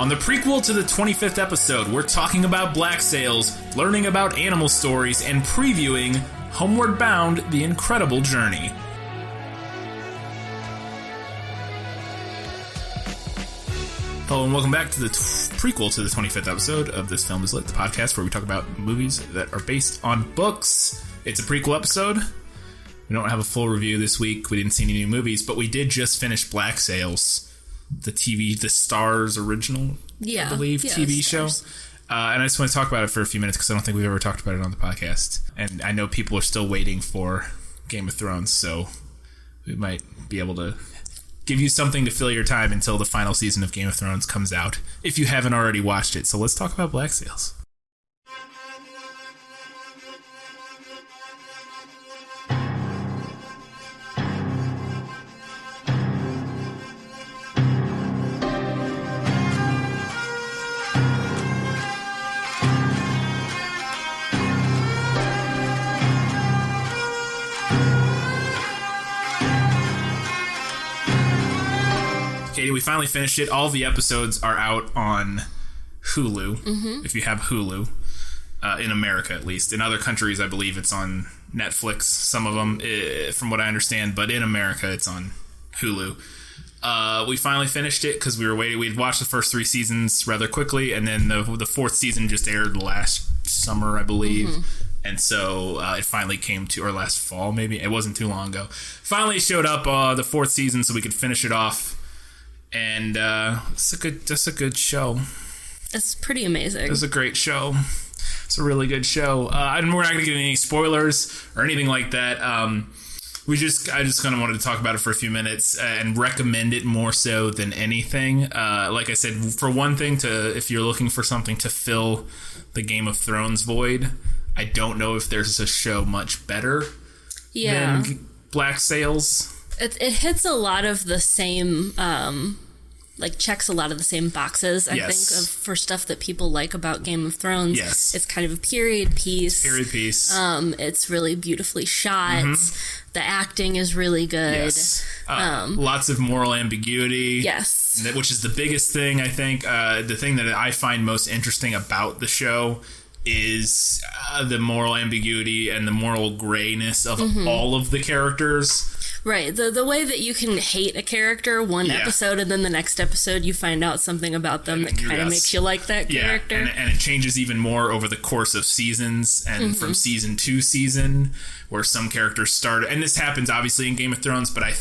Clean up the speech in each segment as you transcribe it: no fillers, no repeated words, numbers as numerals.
On the prequel to the 25th episode, we're talking about black sails, learning about animal stories, and previewing Homeward Bound: The Incredible Journey. Hello and welcome back to the prequel to the 25th episode of This Film Is Lit, the podcast where we talk about movies that are based on books. It's a prequel episode. We don't have a full review this week. We didn't see any new movies, but we did just finish Black Sails, the Stars original, I believe, TV show. And I just want to talk about it for a few minutes because I don't think we've ever talked about it on the podcast. And I know people are still waiting for Game of Thrones, so we might be able to give you something to fill your time until the final season of Game of Thrones comes out, if you haven't already watched it. So let's talk about Black Sails. Katie, we finally finished it. All the episodes are out on Hulu, if you have Hulu, in America at least. In other countries, I believe it's on Netflix, some of them, from what I understand, but in America, it's on Hulu. We finally finished it because we were waiting. We'd watched the first 3 seasons rather quickly, and then the 4th season just aired last summer, I believe. And so it finally came to, or last fall, maybe. It wasn't too long ago. Finally showed up the 4th season so we could finish it off. And it's a good show. It's pretty amazing. It's a great show. It's a really good show. We're not going to get any spoilers or anything like that. I just kind of wanted to talk about it for a few minutes and recommend it more so than anything. Like I said, for one thing, if you're looking for something to fill the Game of Thrones void, I don't know if there's a show much better than Black Sails. It hits a lot of the same, checks a lot of the same boxes, I think, for stuff that people like about Game of Thrones. Yes. It's kind of a period piece. It's really beautifully shot. The acting is really good. Yes. Lots of moral ambiguity. Yes. Which is the biggest thing, I think. The thing that I find most interesting about the show is the moral ambiguity and the moral grayness of all of the characters. Right. The way that you can hate a character one episode and then the next episode you find out something about them that kind of makes you like that character. And it changes even more over the course of seasons and from season to season, where some characters start. And this happens obviously in Game of Thrones, but I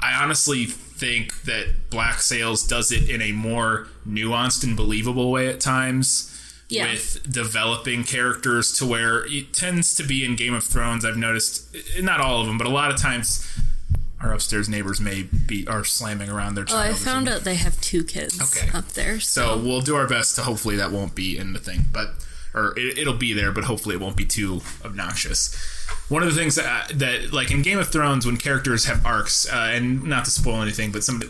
honestly think that Black Sails does it in a more nuanced and believable way at times. Yeah. With developing characters to where it tends to be in Game of Thrones, I've noticed, not all of them, but a lot of times our upstairs neighbors are slamming around their child. Oh, I found out they have 2 kids up there. So we'll do our best to hopefully that won't be in the thing, or it'll be there, but hopefully it won't be too obnoxious. One of the things that like in Game of Thrones, when characters have arcs, and not to spoil anything, but and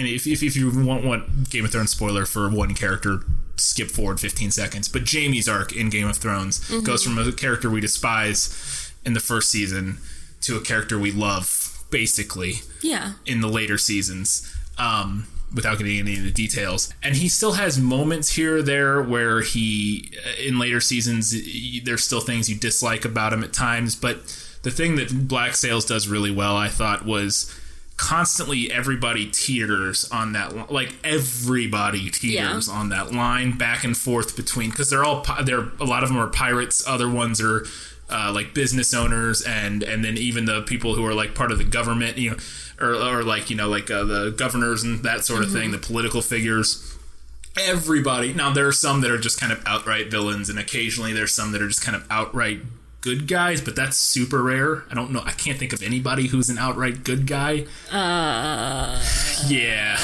if you want Game of Thrones spoiler for one character, skip forward 15 seconds. But Jaime's arc in Game of Thrones goes from a character we despise in the first season to a character we love, basically, in the later seasons, without getting into the details. And he still has moments here or there where in later seasons, there's still things you dislike about him at times. But the thing that Black Sails does really well, I thought, was constantly everybody teeters on that, on that line back and forth between, because a lot of them are pirates, other ones are like business owners, and then even the people who are like part of the government, or the governors and that sort of thing, the political figures. Everybody. Now there are some that are just kind of outright villains, and occasionally there's some that are just kind of outright good guys, but that's super rare. I don't know. I can't think of anybody who's an outright good guy. Yeah.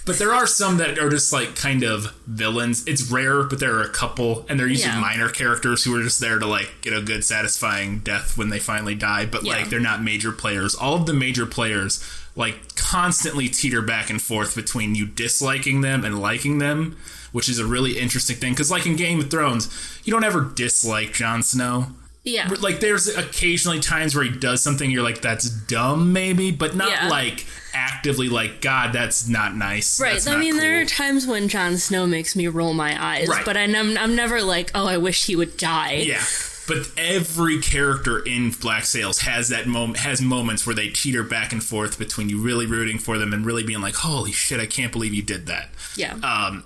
But there are some that are just like kind of villains. It's rare, but there are a couple, and they're usually minor characters who are just there to like get a good, satisfying death when they finally die. But like they're not major players. All of the major players like constantly teeter back and forth between you disliking them and liking them, which is a really interesting thing. Because like in Game of Thrones, you don't ever dislike Jon Snow. Yeah. Like, there's occasionally times where he does something you're like, that's dumb, maybe, but not, like, actively like, God, that's not nice. Right. That's I mean, cool. there are times when Jon Snow makes me roll my eyes, but I'm never like, oh, I wish he would die. Yeah. But every character in Black Sails has has moments where they teeter back and forth between you really rooting for them and really being like, holy shit, I can't believe you did that. Yeah.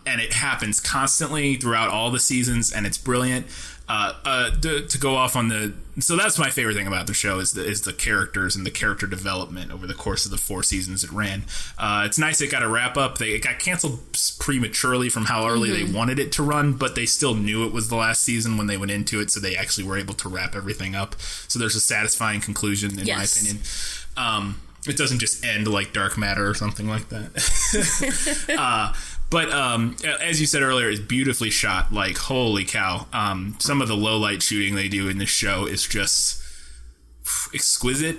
And it happens constantly throughout all the seasons, and it's brilliant. To go off on so that's my favorite thing about the show is the characters and the character development over the course of the 4 seasons it ran. It's nice it got a wrap up. It got canceled prematurely from how early they wanted it to run, but they still knew it was the last season when they went into it, so they actually were able to wrap everything up. So there's a satisfying conclusion, in my opinion. It doesn't just end like Dark Matter or something like that. But as you said earlier, it's beautifully shot. Like, holy cow. Some of the low-light shooting they do in this show is just exquisite.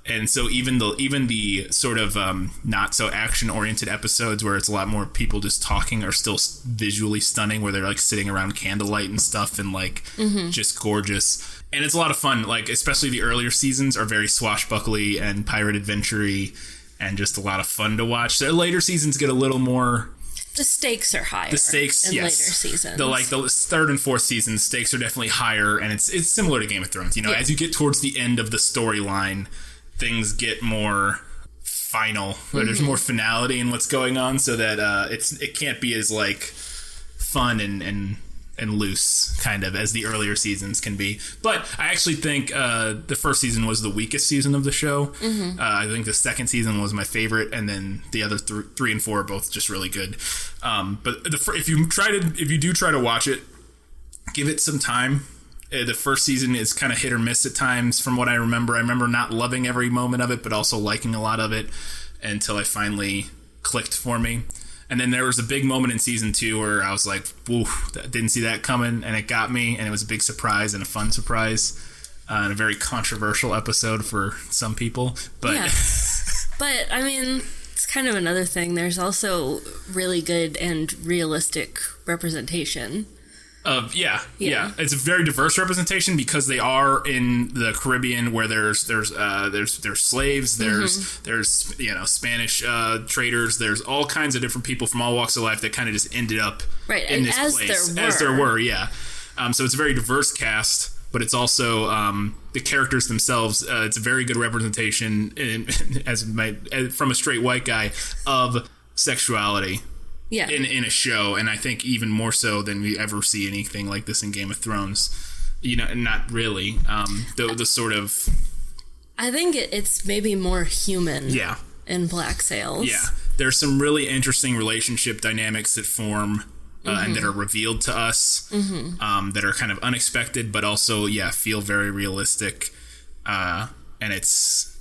And so even the sort of not so action-oriented episodes where it's a lot more people just talking are still visually stunning, where they're like sitting around candlelight and stuff and like just gorgeous. And it's a lot of fun. Like, especially the earlier seasons are very swashbuckly and pirate adventure-y, and just a lot of fun to watch. The later seasons get a little more... The stakes are higher. The stakes, in yes. later seasons. The 3rd and 4th seasons, stakes are definitely higher, and it's similar to Game of Thrones. You know, as you get towards the end of the storyline, things get more final. Where there's more finality in what's going on, so that it can't be as like fun and loose kind of as the earlier seasons can be. But I actually think the first season was the weakest season of the show. I think the second season was my favorite, and then the other 3 and 4 are both just really good. But if you do try to watch it, give it some time. The first season is kind of hit or miss at times from what I remember. I remember not loving every moment of it, but also liking a lot of it until it finally clicked for me. And then there was a big moment in season 2 where I was like, whoa, didn't see that coming, and it got me, and it was a big surprise and a fun surprise, and a very controversial episode for some people. But, yeah. But, I mean, it's kind of another thing. There's also really good and realistic representation. It's a very diverse representation because they are in the Caribbean, where there's slaves, there's Spanish traders, there's all kinds of different people from all walks of life that kind of just ended up in this place as there were. So it's a very diverse cast, but it's also the characters themselves. It's a very good representation from a straight white guy of sexuality. Yeah. In a show, and I think even more so than we ever see anything like this in Game of Thrones. You know, not really. The sort of... I think it's maybe more human in Black Sails. Yeah. There's some really interesting relationship dynamics that form and that are revealed to us that are kind of unexpected, but also, feel very realistic. And it's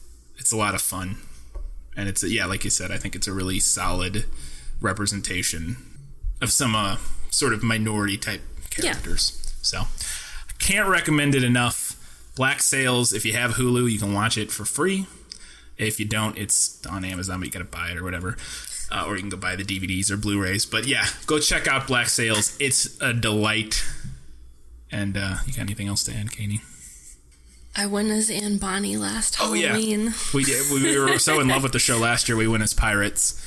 a lot of fun. And it's, like you said, I think it's a really solid representation of some sort of minority type characters. So I can't recommend it enough. Black Sails, if you have Hulu, you can watch it for free. If you don't, it's on Amazon, but you gotta buy it or whatever. Or you can go buy the DVDs or Blu-rays. But go check out Black Sails. It's a delight. And you got anything else to add, Katie? I went as Anne Bonny last Halloween. Yeah. We did. We were so in love with the show last year, we went as pirates.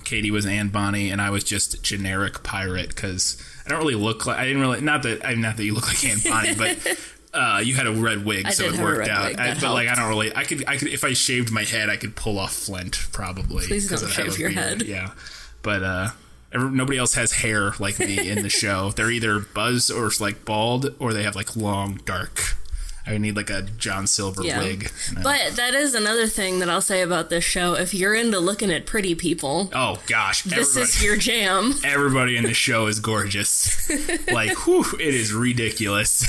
Katie was Anne Bonny, and I was just generic pirate because I don't really look like... I didn't really... Not that you look like Anne Bonny, but you had a red wig, so it worked out. But I don't really... I could if I shaved my head, I could pull off Flint, probably. Please don't shave your head. Yeah. But nobody else has hair like me in the show. They're either buzz or like bald, or they have like long, dark... I need like a John Silver wig. But that is another thing that I'll say about this show. If you're into looking at pretty people... Oh, gosh. This is your jam. Everybody in this show is gorgeous. Like, whew, it is ridiculous.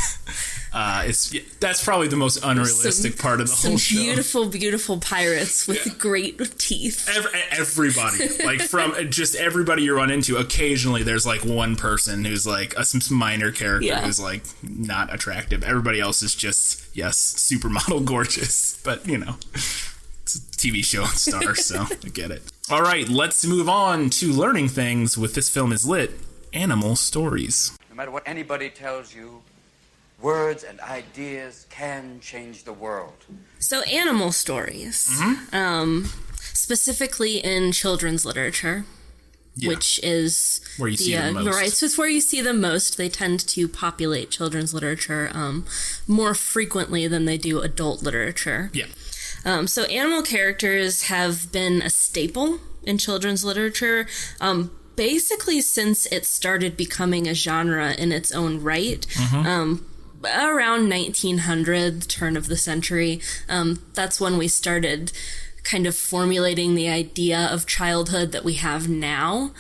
That's probably the most unrealistic part of the whole show. Some beautiful, beautiful pirates with great teeth. Everybody. Like, from just everybody you run into, occasionally there's like one person who's like some minor character who's like not attractive. Everybody else is just, supermodel gorgeous. But, it's a TV show and stars, so I get it. All right, let's move on to learning things with This Film Is Lit, Animal Stories. No matter what anybody tells you, Words and ideas can change the world. So animal stories, specifically in children's literature, which is where you see them most. Right, so it's where you see them most. They tend to populate children's literature more frequently than they do adult literature. Yeah. So animal characters have been a staple in children's literature, basically since it started becoming a genre in its own right. Around 1900, turn of the century, that's when we started kind of formulating the idea of childhood that we have now.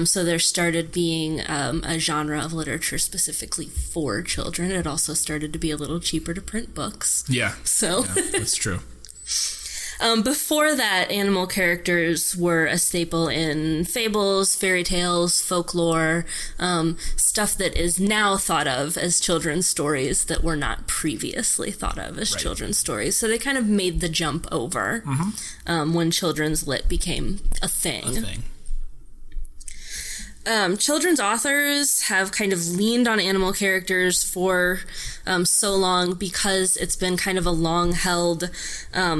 So there started being a genre of literature specifically for children. It also started to be a little cheaper to print books. Yeah. So yeah, that's true. Before that, animal characters were a staple in fables, fairy tales, folklore, stuff that is now thought of as children's stories that were not previously thought of as children's stories. So they kind of made the jump over when children's lit became a thing. Children's authors have kind of leaned on animal characters for so long because it's been kind of a long-held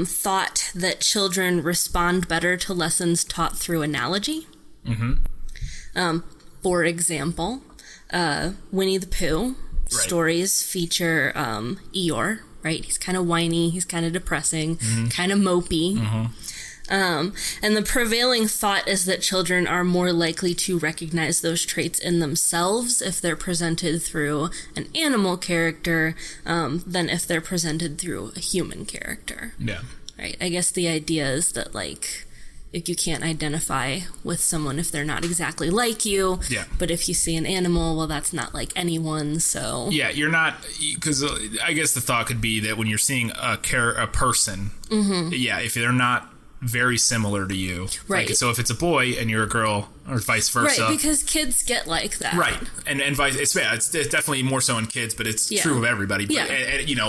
thought that children respond better to lessons taught through analogy. For example, Winnie the Pooh stories feature Eeyore, right? He's kind of whiny, he's kind of depressing, kind of mopey. And the prevailing thought is that children are more likely to recognize those traits in themselves if they're presented through an animal character than if they're presented through a human character. Yeah. Right. I guess the idea is that, like, if you can't identify with someone if they're not exactly like you. Yeah. But if you see an animal, well, that's not like anyone, so... Yeah, you're not... Because I guess the thought could be that when you're seeing a person, if they're not very similar to you. Right. Like, so if it's a boy and you're a girl, or vice versa. Right, because kids get like that. Right. And it's definitely more so in kids, but it's true of everybody. But,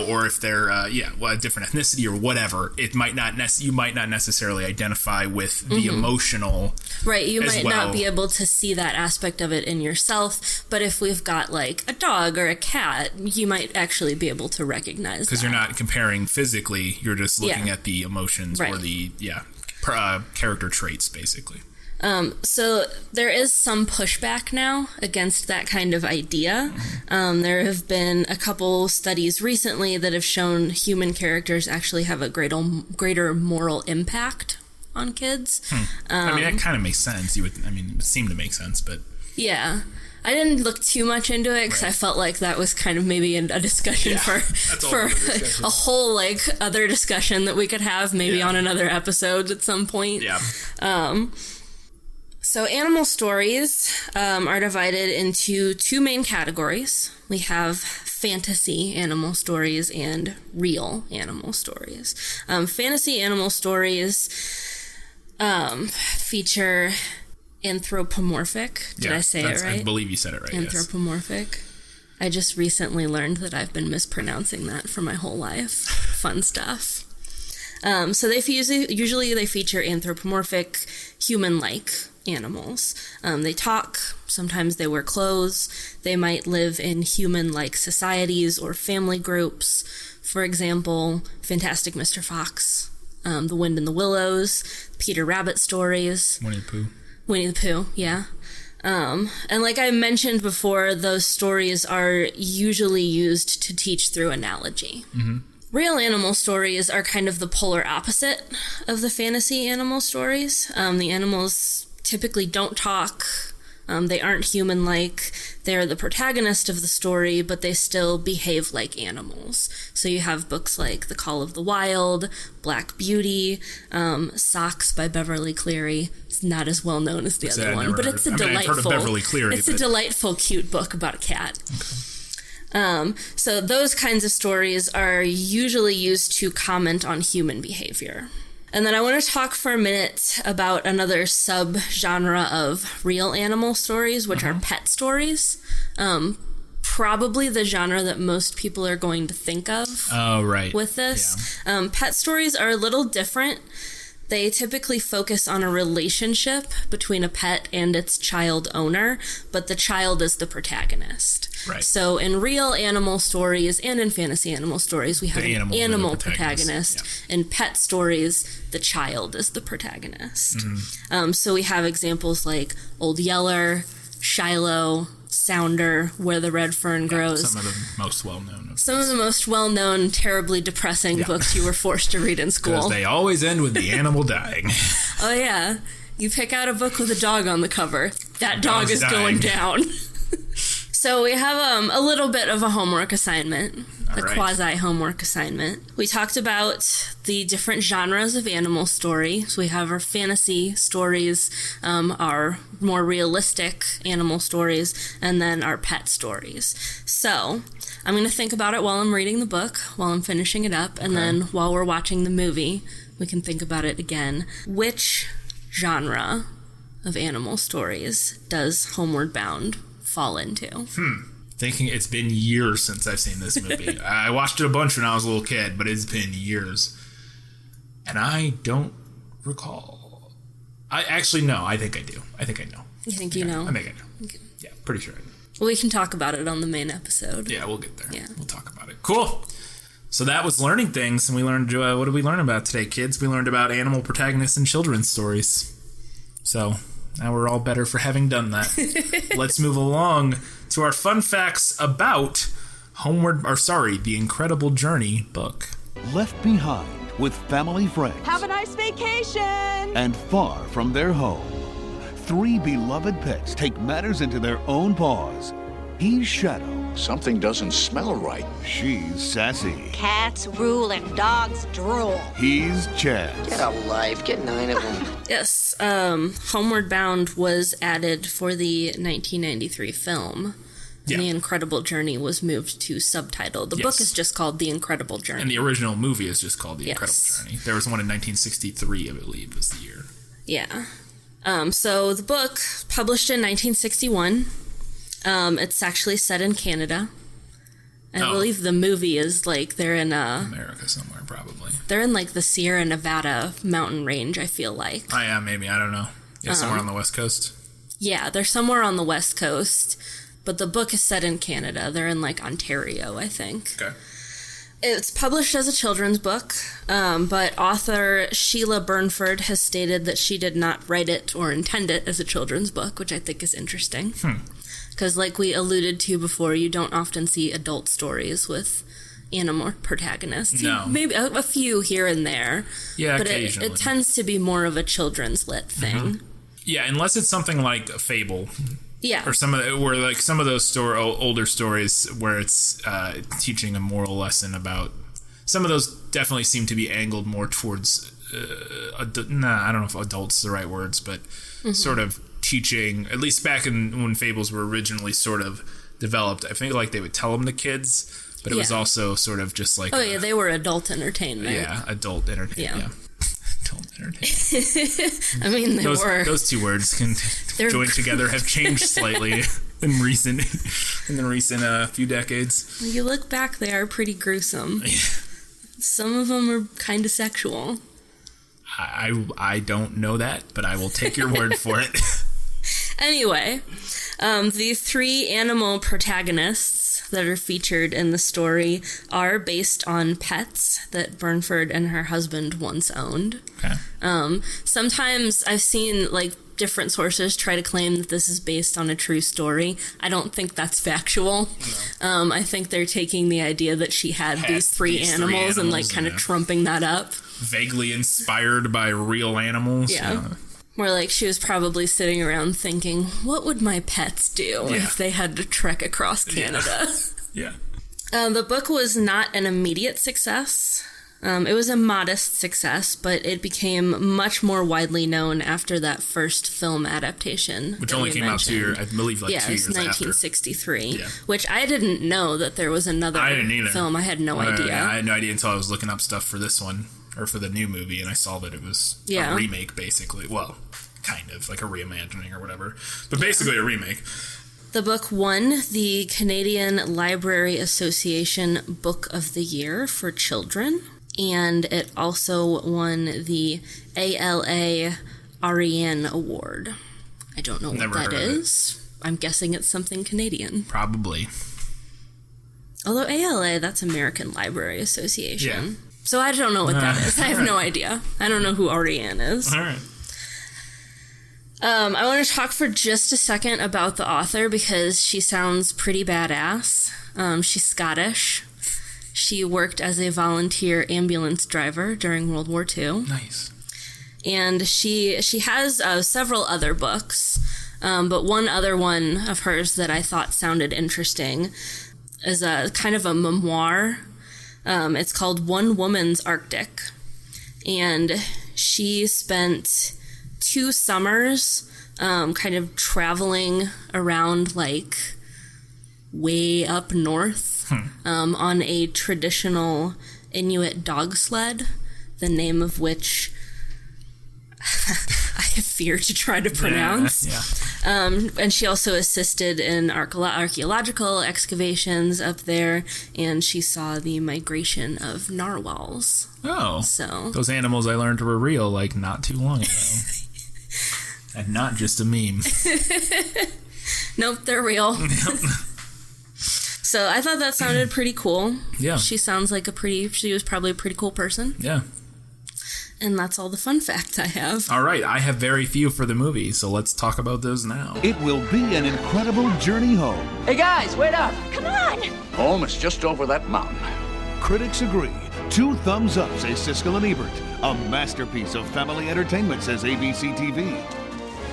or if they're, a different ethnicity or whatever, it might not you might not necessarily identify with the emotional. Right, you might not be able to see that aspect of it in yourself, but if we've got, like, a dog or a cat, you might actually be able to recognize that. Because you're not comparing physically, you're just looking at the emotions or the, character traits, basically. So there is some pushback now against that kind of idea. There have been a couple studies recently that have shown human characters actually have a greater moral impact on kids. That kind of makes sense. It would seem to make sense, but... Yeah. I didn't look too much into it because I felt like that was kind of maybe a discussion for a whole, like, other discussion that we could have maybe on another episode at some point. Yeah. So animal stories are divided into two main categories. We have fantasy animal stories and real animal stories. Fantasy animal stories feature anthropomorphic. Did I say it right? I believe you said it right. Anthropomorphic. Yes. I just recently learned that I've been mispronouncing that for my whole life. Fun stuff. So they usually they feature anthropomorphic, human-like animals. They talk. Sometimes they wear clothes. They might live in human-like societies or family groups. For example, Fantastic Mr. Fox, The Wind in the Willows, Peter Rabbit stories. Winnie the Pooh, yeah. And like I mentioned before, those stories are usually used to teach through analogy. Real animal stories are kind of the polar opposite of the fantasy animal stories. The animals typically don't talk. They aren't human-like. They're the protagonist of the story, but they still behave like animals. So you have books like The Call of the Wild, Black Beauty, Socks by Beverly Cleary. It's not as well known as the other one, but it's a delightful. I've heard of Beverly Cleary. It's a delightful, cute book about a cat. Okay. So those kinds of stories are usually used to comment on human behavior. And then I want to talk for a minute about another sub-genre of real animal stories, which are pet stories. Probably the genre that most people are going to think of with this. Yeah. Pet stories are a little different. They typically focus on a relationship between a pet and its child owner, but the child is the protagonist. Right. So in real animal stories and in fantasy animal stories, we have an animal protagonist. Yeah. In pet stories, the child is the protagonist. Mm-hmm. So we have examples like Old Yeller, Shiloh, Sounder, Where the Red Fern Grows. Some of the most well-known. Some of the most well-known, terribly depressing books you were forced to read in school. Because they always end with the animal dying. Oh, yeah. You pick out a book with a dog on the cover. That dog is dying. Going down. So we have a little bit of a homework assignment, a quasi-homework assignment. We talked about the different genres of animal story. So we have our fantasy stories, our more realistic animal stories, and then our pet stories. So I'm going to think about it while I'm reading the book, while I'm finishing it up, and then while we're watching the movie, we can think about it again. Which genre of animal stories does Homeward Bound fall into? Thinking it's been years since I've seen this movie. I watched it a bunch when I was a little kid, but it's been years. And I don't recall. I actually know. I think I do. I think I know. You think you know? I think I know. Okay. Yeah, pretty sure I know. Well, we can talk about it on the main episode. Yeah, we'll get there. Yeah. We'll talk about it. Cool. So that was learning things, and we learned, what did we learn about today, kids? We learned about animal protagonists in children's stories. So now we're all better for having done that. Let's move along to our fun facts about The Incredible Journey book. Left behind with family friends. Have a nice vacation! And far from their home. 3 beloved pets take matters into their own paws. He's Shadow. Something doesn't smell right. She's Sassy. Cats rule and dogs drool. He's Chaz. Get a life. Get 9 of them. Yes, Homeward Bound was added for the 1993 film. Yeah. The Incredible Journey was moved to subtitle. The book is just called The Incredible Journey. And the original movie is just called The Incredible Journey. There was one in 1963, I believe, was the year. Yeah. So the book, published in 1961, it's actually set in Canada. I believe the movie is like they're in America somewhere, probably. They're in like the Sierra Nevada mountain range, I feel like. Oh yeah, maybe, I don't know. Yeah, somewhere on the West Coast. Yeah, they're somewhere on the West Coast, but the book is set in Canada. They're in like Ontario, I think. Okay. It's published as a children's book, but author Sheila Burnford has stated that she did not write it or intend it as a children's book, which I think is interesting. Because like we alluded to before, you don't often see adult stories with animal protagonists. No. Maybe a few here and there. Yeah, but occasionally. It tends to be more of a children's lit thing. Mm-hmm. Yeah, unless it's something like a Fable. Yeah. Or some of those older stories where it's teaching a moral lesson about. Some of those definitely seem to be angled more towards. I don't know if adults are the right words, but sort of teaching. At least back when Fables were originally sort of developed, I think like they would tell them to kids, but it was also sort of just like. Oh yeah, they were adult entertainment. Yeah, adult entertainment. Yeah. I mean, those two words can join together have changed slightly in the recent few decades. When you look back, they are pretty gruesome. Some of them are kind of sexual. I don't know that, but I will take your word for it. Anyway, the 3 animal protagonists that are featured in the story are based on pets that Burnford and her husband once owned. Okay. Sometimes I've seen like different sources try to claim that this is based on a true story. I don't think that's factual. No. I think they're taking the idea that she had these three animals and like kind of trumping that up. Vaguely inspired by real animals. Yeah. Where, like, she was probably sitting around thinking, what would my pets do if they had to trek across Canada? Yeah. The book was not an immediate success. It was a modest success, but it became much more widely known after that first film adaptation. Which only came out 2 years, I believe, 2 years after. Yeah, it was 1963. Which I didn't know that there was another film. I had no idea. I had no idea until I was looking up stuff for this one, or for the new movie, and I saw that it was a remake, basically. Well, kind of, like a reimagining or whatever. But basically a remake. The book won the Canadian Library Association Book of the Year for Children. and it also won the ALA Ariane Award. I don't know what that is. I'm guessing it's something Canadian. Probably. Although ALA, that's American Library Association. Yeah. So I don't know what that is. I have no idea. I don't know who Ariane is. All right. I want to talk for just a second about the author because she sounds pretty badass. She's Scottish. She worked as a volunteer ambulance driver during World War II. Nice. And she has several other books, but one other one of hers that I thought sounded interesting is a kind of a memoir. It's called One Woman's Arctic. And she spent 2 summers kind of traveling around like way up north on a traditional Inuit dog sled, the name of which I fear to try to pronounce. Yeah. And she also assisted in archaeological excavations up there, and she saw the migration of narwhals. Oh, so those animals I learned were real like not too long ago. And not just a meme. Nope, they're real. So I thought that sounded pretty cool. Yeah. She sounds like she was probably a pretty cool person. Yeah. And that's all the fun facts I have. All right, I have very few for the movie, so let's talk about those now. It will be an incredible journey home. Hey guys, wait up! Come on! Home is just over that mountain. Critics agree. 2 thumbs up, says Siskel and Ebert. A masterpiece of family entertainment, says ABC TV.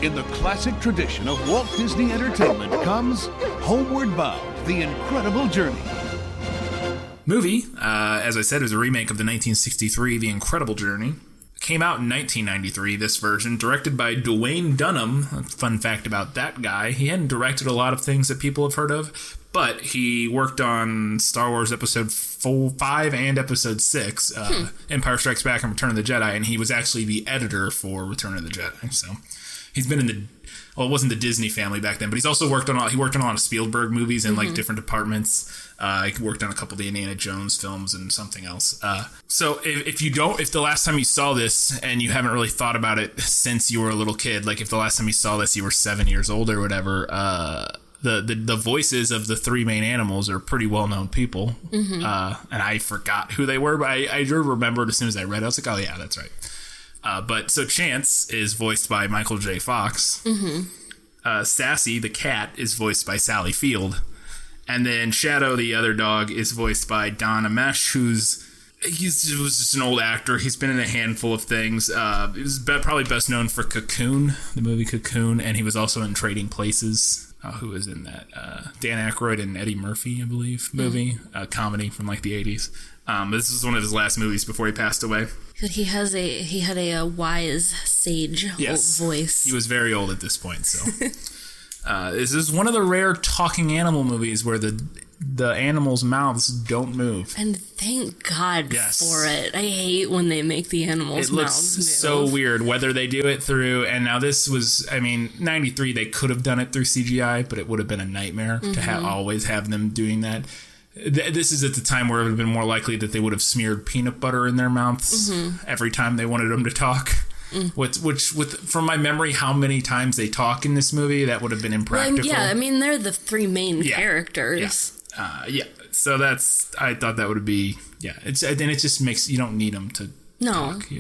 In the classic tradition of Walt Disney Entertainment comes Homeward Bound, The Incredible Journey. Movie, as I said, is a remake of the 1963 The Incredible Journey. Came out in 1993, this version, directed by Dwayne Dunham. A fun fact about that guy, he hadn't directed a lot of things that people have heard of, but he worked on Star Wars Episode 5 and Episode 6, Empire Strikes Back and Return of the Jedi, and he was actually the editor for Return of the Jedi, so he's been in it wasn't the Disney family back then, but he's also worked on a lot of Spielberg movies in like different departments. He worked on a couple of the Indiana Jones films and something else. So if the last time you saw this and you haven't really thought about it since you were a little kid, like if the last time you saw this you were 7 years old or whatever, the voices of the 3 main animals are pretty well-known people. And I forgot who they were, but I remembered as soon as I read it. I was like, oh yeah, that's right. But so Chance is voiced by Michael J. Fox. Sassy, the cat, is voiced by Sally Field. And then Shadow, the other dog, is voiced by Don Amesh, he's just an old actor. He's been in a handful of things. He was probably best known for Cocoon, the movie Cocoon, and he was also in Trading Places. Who was in that? Dan Aykroyd and Eddie Murphy, I believe, movie. Comedy from like the 80s. This was one of his last movies before he passed away. But he had a wise sage voice. He was very old at this point, so. This is one of the rare talking animal movies where the animals' mouths don't move. And thank God for it. I hate when they make the animals' mouths move. It looks so weird, whether they do it through, and now this was, 93, they could have done it through CGI, but it would have been a nightmare to always have them doing that. This is at the time where it would have been more likely that they would have smeared peanut butter in their mouths every time they wanted them to talk. Which, from my memory, how many times they talk in this movie, that would have been impractical. Well, yeah, they're the 3 main characters. Yeah. So I thought that would be, it just makes, you don't need them to talk. We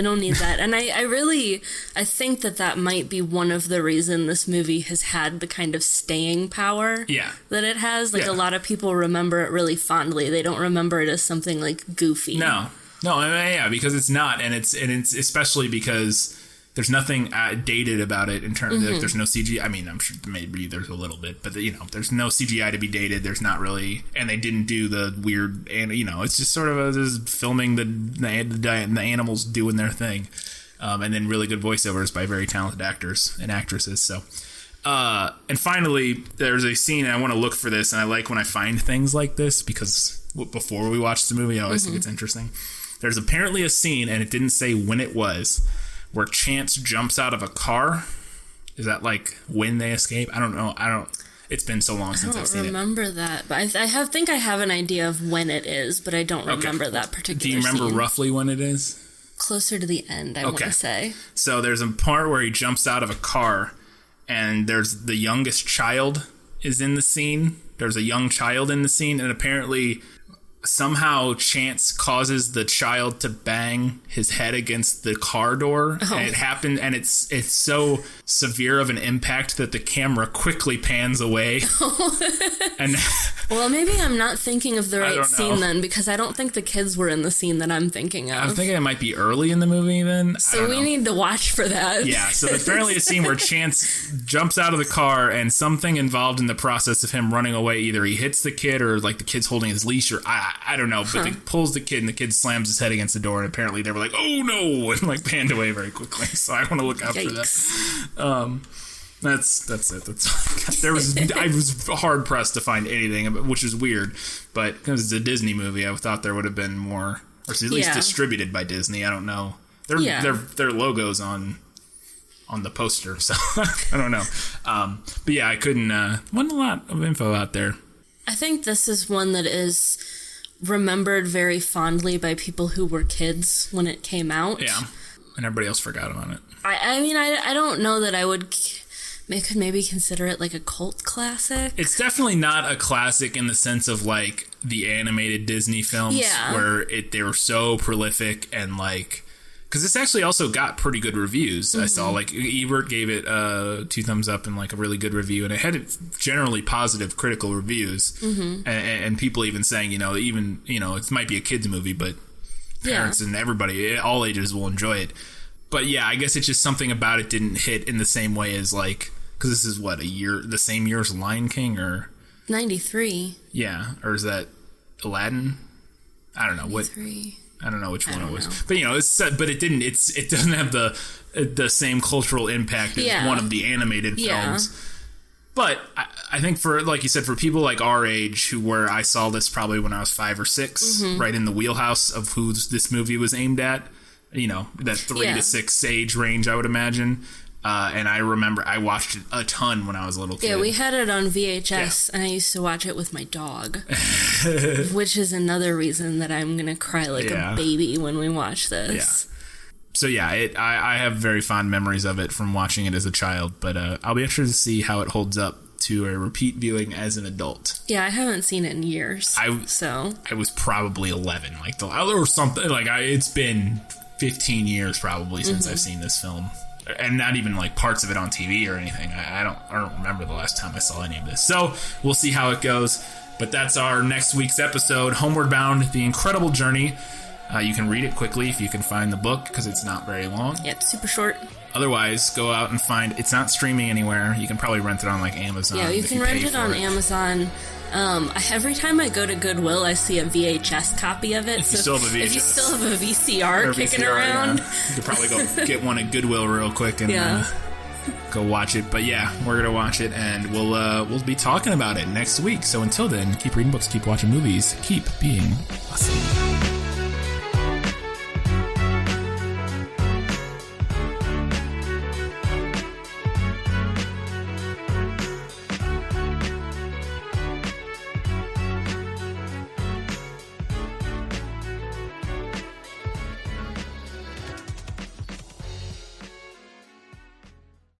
don't need that. And I think that might be one of the reason this movie has had the kind of staying power that it has. Like, a lot of people remember it really fondly. They don't remember it as something, like, goofy. No, because it's not, and it's especially because there's nothing dated about it in terms of, like, there's no CGI. I'm sure maybe there's a little bit, but there's no CGI to be dated. There's not really, and they didn't do the weird, and it's just sort of just filming the animals doing their thing, and then really good voiceovers by very talented actors and actresses. So, and finally, there's a scene, and I want to look for this, and I like when I find things like this because before we watch the movie, I always think it's interesting. There's apparently a scene, and it didn't say when it was, where Chance jumps out of a car. Is that like when they escape? I don't know. It's been so long since I've seen it. I don't remember that, but I think I have an idea of when it is, but I don't remember that particular Do you remember scene. roughly when it is? Closer to the end, I want to say. So there's a part where he jumps out of a car, and there's the youngest child is in the scene. There's a young child in the scene, and apparently somehow chance causes the child to bang his head against the car door. Oh. And it happened, and it's so severe of an impact that the camera quickly pans away. And well, maybe I'm not thinking of the right scene then, because I don't think the kids were in the scene that I'm thinking of. I'm thinking it might be early in the movie then. So we need to watch for that. Yeah, so apparently a scene where Chance jumps out of the car and something involved in the process of him running away, either he hits the kid or like the kid's holding his leash, or I don't know, but he pulls the kid and the kid slams his head against the door, and apparently they were like, oh no, and like panned away very quickly. So I want to look out for that. That's it. I was hard pressed to find anything, which is weird, but because it's a Disney movie, I thought there would have been more, or at least distributed by Disney. I don't know. Their logos on the poster, so I don't know. But yeah, I couldn't. Wasn't a lot of info out there. I think this is one that is remembered very fondly by people who were kids when it came out. Yeah, and everybody else forgot about it. I mean, I don't know that I could maybe consider it like a cult classic. It's definitely not a classic in the sense of like the animated Disney films where they were so prolific and like, because this actually also got pretty good reviews. I saw like Ebert gave it 2 thumbs up and like a really good review, and it had generally positive critical reviews, and people even saying, it might be a kids movie, but parents and everybody, all ages will enjoy it. But yeah, I guess it's just something about it didn't hit in the same way as like, because this is what, the same year as Lion King, or 93. Yeah, or is that Aladdin? I don't know 93. I don't know which one it was, but but it didn't. It doesn't have the same cultural impact as one of the animated films. But I think for, like you said, for people like our age, where I saw this probably when I was 5 or 6, right in the wheelhouse of who this movie was aimed at. That 3 to 6 age range, I would imagine. And I remember I watched it a ton when I was a little kid. Yeah, we had it on VHS, and I used to watch it with my dog, which is another reason that I'm going to cry like a baby when we watch this. Yeah. So yeah, I have very fond memories of it from watching it as a child, but I'll be interested to see how it holds up to a repeat viewing as an adult. Yeah, I haven't seen it in years. I was probably 11, or something. It's been 15 years probably since I've seen this film, and not even like parts of it on TV or anything. I don't remember the last time I saw any of this. So we'll see how it goes. But that's our next week's episode, Homeward Bound: The Incredible Journey. You can read it quickly if you can find the book, because it's not very long. Yep, super short. Otherwise, go out and find. It's not streaming anywhere. You can probably rent it on like Amazon. Yeah, you can rent it on Amazon. Every time I go to Goodwill, I see a VHS copy of it. If you still have a VHS. If you still have a VCR kicking around. You could probably go get one at Goodwill real quick and go watch it. But yeah, we're going to watch it, and we'll be talking about it next week. So until then, keep reading books, keep watching movies, keep being awesome.